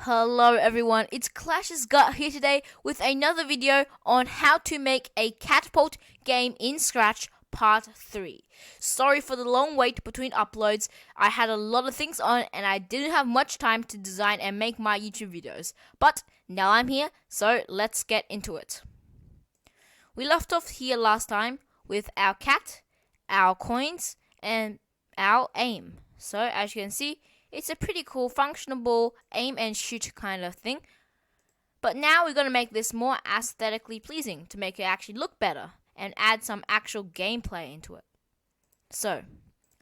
Hello everyone, it's Clash's Gut here today with another video on how to make a Catapult game in Scratch Part 3. Sorry for the long wait between uploads. I had a lot of things on and I didn't have much time to design and make my YouTube videos. But now I'm here, so let's get into it. We left off here last time with our cat, our coins, and our aim. So as you can see, it's a pretty cool functional aim and shoot kind of thing. But now we're going to make this more aesthetically pleasing to make it actually look better and add some actual gameplay into it. So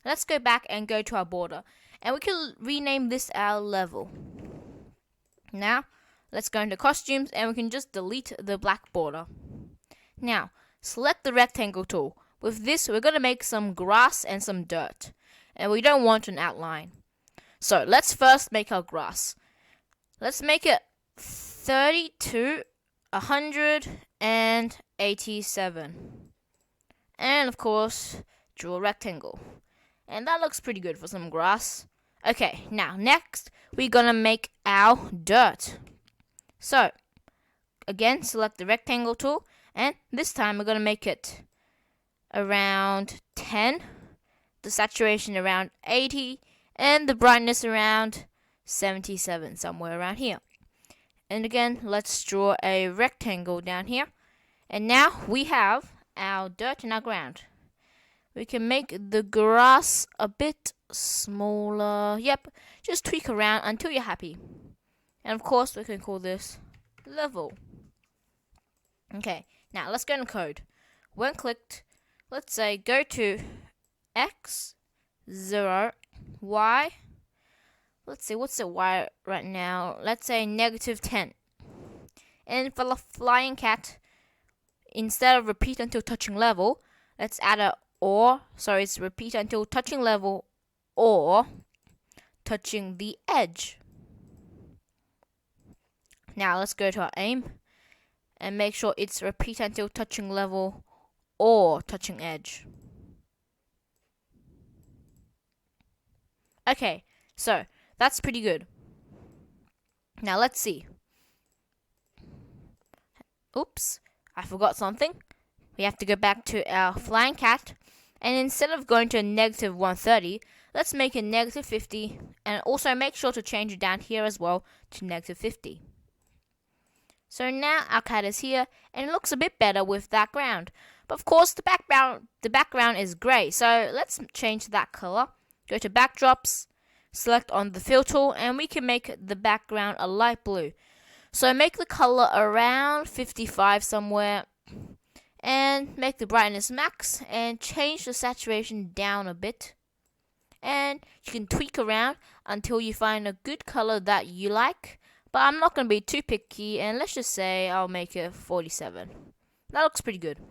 let's go back and go to our border, and we can rename this our level. Now let's go into costumes and we can just delete the black border. Now select the rectangle tool. With this we're going to make some grass and some dirt, and we don't want an outline. So let's first make our grass. Let's make it 32, 187. And of course, draw a rectangle. And that looks pretty good for some grass. Okay, now next we're gonna make our dirt. So again, select the rectangle tool, and this time we're gonna make it around 10, the saturation around 80, and the brightness around 77, somewhere around here. And again, let's draw a rectangle down here. And now we have our dirt and our ground. We can make the grass a bit smaller. Yep, just tweak around until you're happy. And of course, we can call this level. Okay, now let's go into code. When clicked, let's say go to X, 0, Y, let's see, what's the Y right now? Let's say -10. And for the flying cat, instead of repeat until touching level, let's add a or. So it's repeat until touching level or touching the edge. Now let's go to our aim and make sure it's repeat until touching level or touching edge. Okay, so that's pretty good. Now let's see. Oops, I forgot something. We have to go back to our flying cat, and instead of going to -130, let's make it -50, and also make sure to change it down here as well to -50. So now our cat is here, and it looks a bit better with that ground. But of course, the background is grey, so let's change that color. Go to backdrops, select on the fill tool, and we can make the background a light blue. So make the color around 55 somewhere, and make the brightness max, and change the saturation down a bit. And you can tweak around until you find a good color that you like. But I'm not going to be too picky, and let's just say I'll make it 47. That looks pretty good.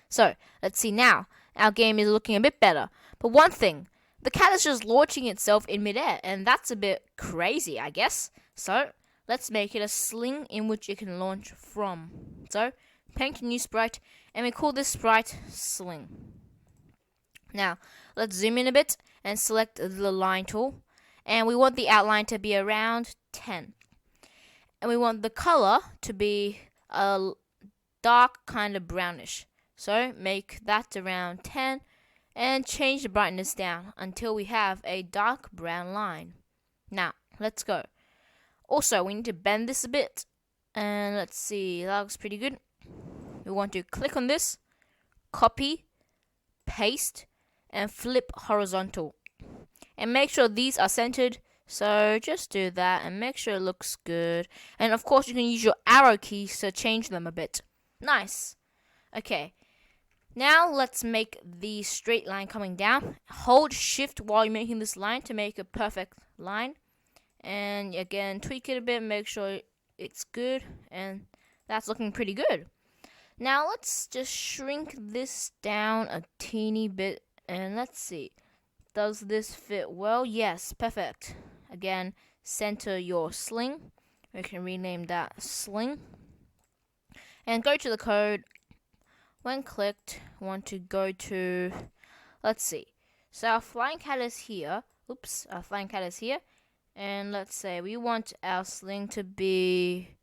So let's see now. Our game is looking a bit better. But one thing, the cat is just launching itself in midair, and that's a bit crazy, I guess. So let's make it a sling in which it can launch from. So paint a new sprite, and we call this sprite sling. Now let's zoom in a bit and select the line tool, and we want the outline to be around 10. And we want the color to be a dark kind of brownish. So make that around 10, and change the brightness down until we have a dark brown line. Now let's go. Also, we need to bend this a bit, and let's see, that looks pretty good. We want to click on this, copy, paste, and flip horizontal, and make sure these are centered. So just do that and make sure it looks good. And of course, you can use your arrow keys to change them a bit. Nice. Okay, now let's make the straight line coming down. Hold shift while you're making this line to make a perfect line. And again, tweak it a bit, make sure it's good, and that's looking pretty good. Now let's just shrink this down a teeny bit, and let's see. Does this fit well? Yes, perfect. Again, center your sling. We can rename that sling. And go to the code. When clicked, want to go to, let's see. So our flying cat is here. Our flying cat is here. And let's say we want our sling to be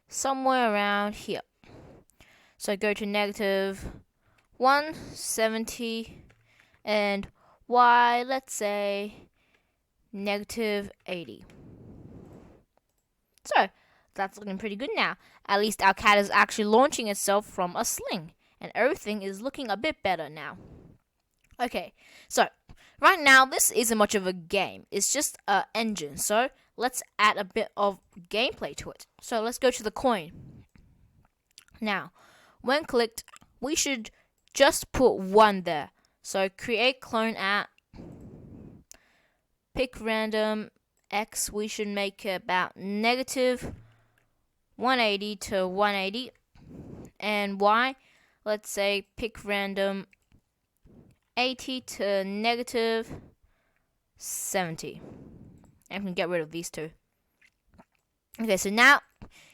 somewhere around here. So go to negative 170 and y, let's say negative 80. So that's looking pretty good now. At least our cat is actually launching itself from a sling, and everything is looking a bit better now. Okay, so right now this isn't much of a game. It's just an engine. So let's add a bit of gameplay to it. So let's go to the coin. Now, when clicked, we should just put 1 there. So create clone at, pick random x, we should make it about negative 180 to 180. And y, let's say pick random 80 to negative 70. And we can get rid of these two. Okay, so now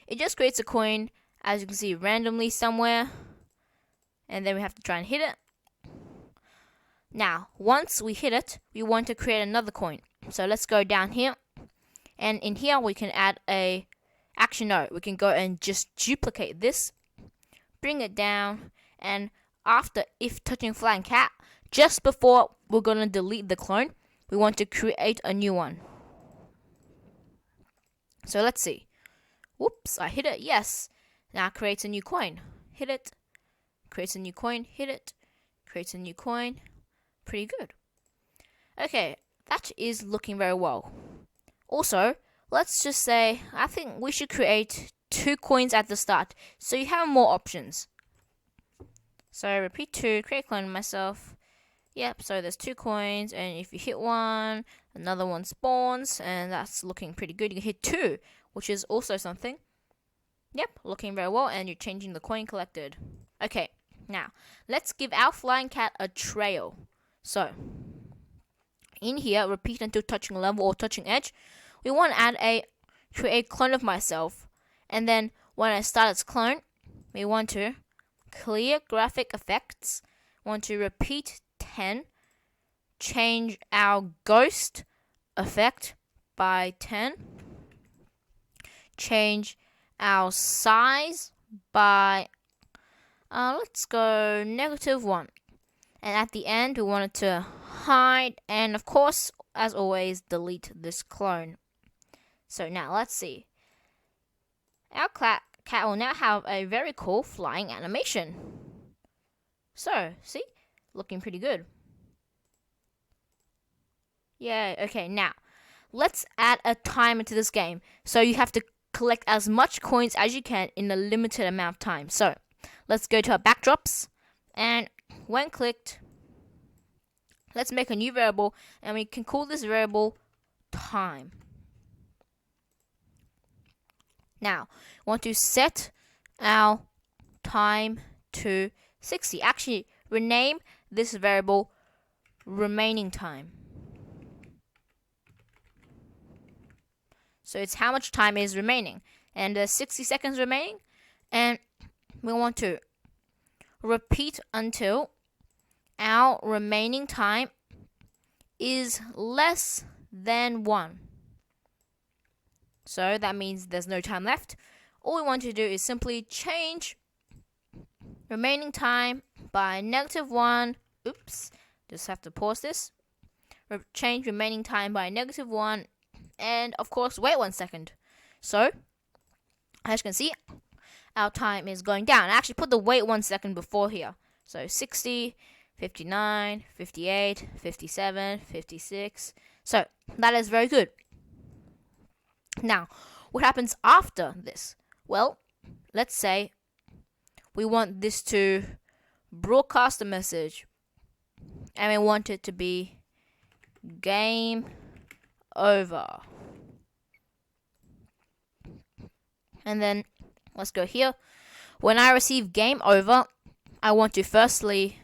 it just creates a coin, as you can see, randomly somewhere. And then we have to try and hit it. Now, once we hit it, we want to create another coin. So let's go down here. And in here, we can add a... Actually, no. We can go and just duplicate this. Bring it down. And after if touching flying cat, just before we're going to delete the clone, we want to create a new one. So let's see. Whoops, I hit it. Yes. Now it creates a new coin. Hit it. Creates a new coin. Hit it. Creates a new coin. Pretty good. Okay, that is looking very well. Also, let's just say, I think we should create 2 coins at the start, so you have more options. So repeat 2, create clone myself. Yep, so there's 2 coins, and if you hit one, another one spawns, and that's looking pretty good. You can hit 2, which is also something. Yep, looking very well, and you're changing the coin collected. Okay, now, let's give our flying cat a trail. So, in here, repeat until touching level or touching edge. We want to add a create clone of myself. And then, when I start its clone, we want to clear graphic effects. Want to repeat 10. Change our ghost effect by 10. Change our size by, let's go negative 1. And at the end, we want it to hide. And of course, as always, delete this clone. So now, let's see. Our cat will now have a very cool flying animation. So, see? Looking pretty good. Yeah, okay, now, let's add a timer to this game. So you have to collect as much coins as you can in a limited amount of time. So, let's go to our backdrops. And when clicked, let's make a new variable, and we can call this variable time. Now, we want to set our time to 60. Actually, rename this variable remaining time. So it's how much time is remaining. And there's 60 seconds remaining. And we want to repeat until our remaining time is less than 1. So that means there's no time left. All we want to do is simply change remaining time by negative 1. Oops, just have to pause this. Change remaining time by negative 1. And of course, wait 1 second. So, as you can see, our time is going down. I actually put the wait 1 second before here. So 60, 59, 58, 57, 56. So that is very good. Now, what happens after this? Well, let's say we want this to broadcast a message. And we want it to be game over. And then let's go here. When I receive game over, I want to firstly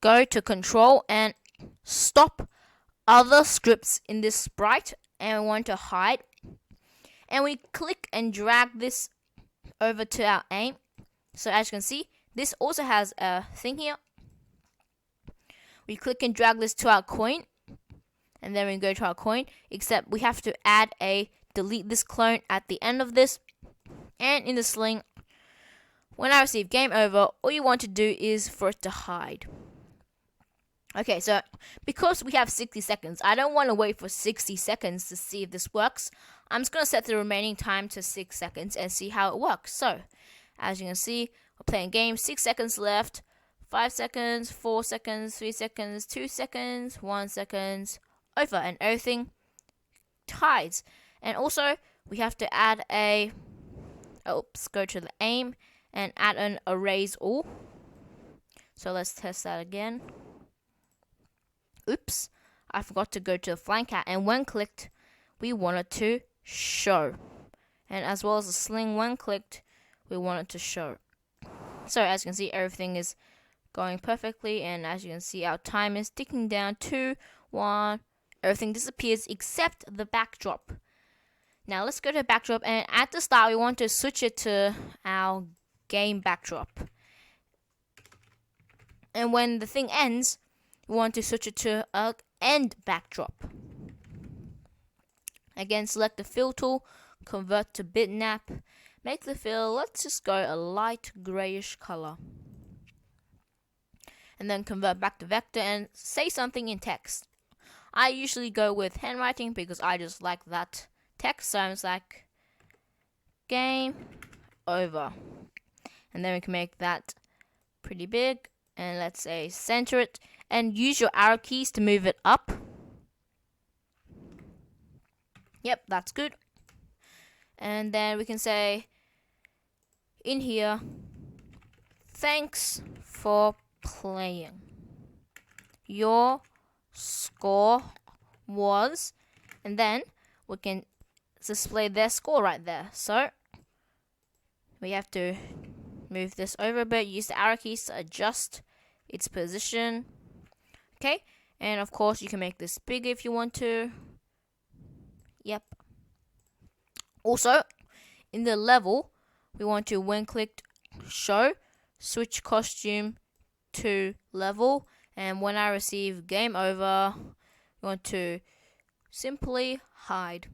go to control and stop other scripts in this sprite, and we want to hide. And we click and drag this over to our aim. So as you can see, this also has a thing here. We click and drag this to our coin. and then we go to our coin, except we have to add a delete this clone at the end of this. And in the sling, when I receive game over, all you want to do is for it to hide. Okay, so because we have 60 seconds, I don't want to wait for 60 seconds to see if this works. I'm just going to set the remaining time to 6 seconds and see how it works. So, as you can see, we're playing game, 6 seconds left, 5 seconds, 4 seconds, 3 seconds, 2 seconds, 1 second, over, and everything hides. And also, we have to add go to the aim and add an erase all. So let's test that again. Oops, I forgot to go to the flying cat, and when clicked, we want it to show. And as well as the sling, when clicked, we want it to show. So as you can see, everything is going perfectly, and as you can see, our time is ticking down. 2, 1, everything disappears except the backdrop. Now let's go to the backdrop, and at the start, we want to switch it to our game backdrop. And when the thing ends, we want to switch it to an end backdrop. Again, select the fill tool, convert to bitmap, make the fill, let's just go a light grayish color. And then convert back to vector and say something in text. I usually go with handwriting because I just like that text, so I'm just like game over. And then we can make that pretty big, and let's say center it, and use your arrow keys to move it up. Yep, that's good. And then we can say in here, thanks for playing. Your score was, and then we can display their score right there. So we have to move this over a bit, use the arrow keys to adjust its position. Okay, and of course you can make this bigger if you want to. Yep. Also, in the level, we want to, when clicked, show, switch costume to level, and when I receive game over, we want to simply hide.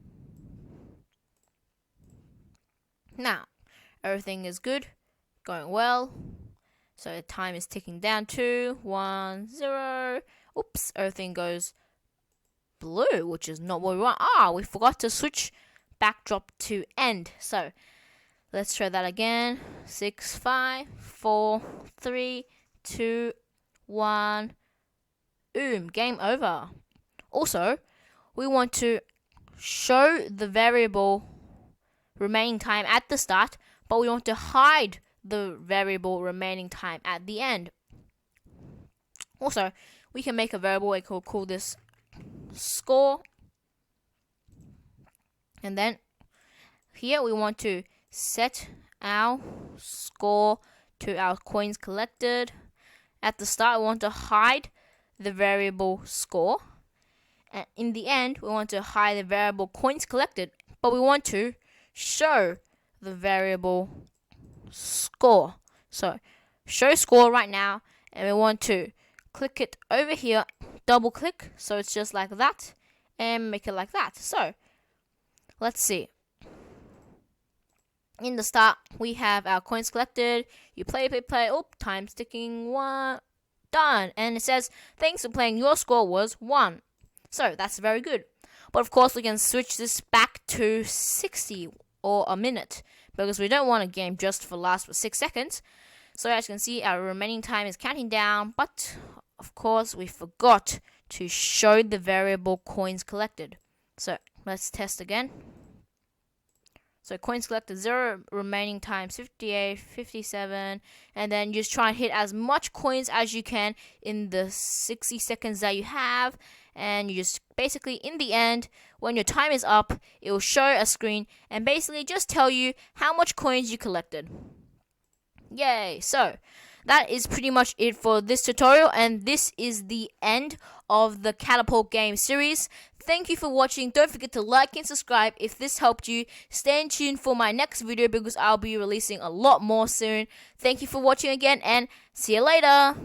Now, everything is good, going well. So the time is ticking down. 2, 1, 0. Oops, everything goes blue, which is not what we want. We forgot to switch backdrop to end. So let's try that again. 6, 5, 4, 3, 2, 1. Game over. Also, we want to show the variable remaining time at the start, but we want to hide the variable remaining time at the end. Also, we can make a variable, we could call this score. And then here we want to set our score to our coins collected. At the start, we want to hide the variable score. And in the end, we want to hide the variable coins collected, but we want to show the variable score. So show score right now, and we want to click it over here, double click, so it's just like that, and make it like that. So let's see. In the start, we have our coins collected. You play. Oh, time's ticking. 1, done. And it says, thanks for playing. Your score was 1. So that's very good. But of course, we can switch this back to 60 or a minute, because we don't want a game just for last for 6 seconds. So as you can see, our remaining time is counting down, but of course we forgot to show the variable coins collected. So let's test again. So coins collected 0, remaining time 58, 57, and then just try and hit as much coins as you can in the 60 seconds that you have. And you just basically, in the end, when your time is up, it will show a screen and basically just tell you how much coins you collected. Yay! So that is pretty much it for this tutorial, and this is the end of the Catapult game series. Thank you for watching. Don't forget to like and subscribe if this helped you. Stay tuned for my next video because I'll be releasing a lot more soon. Thank you for watching again, and see you later.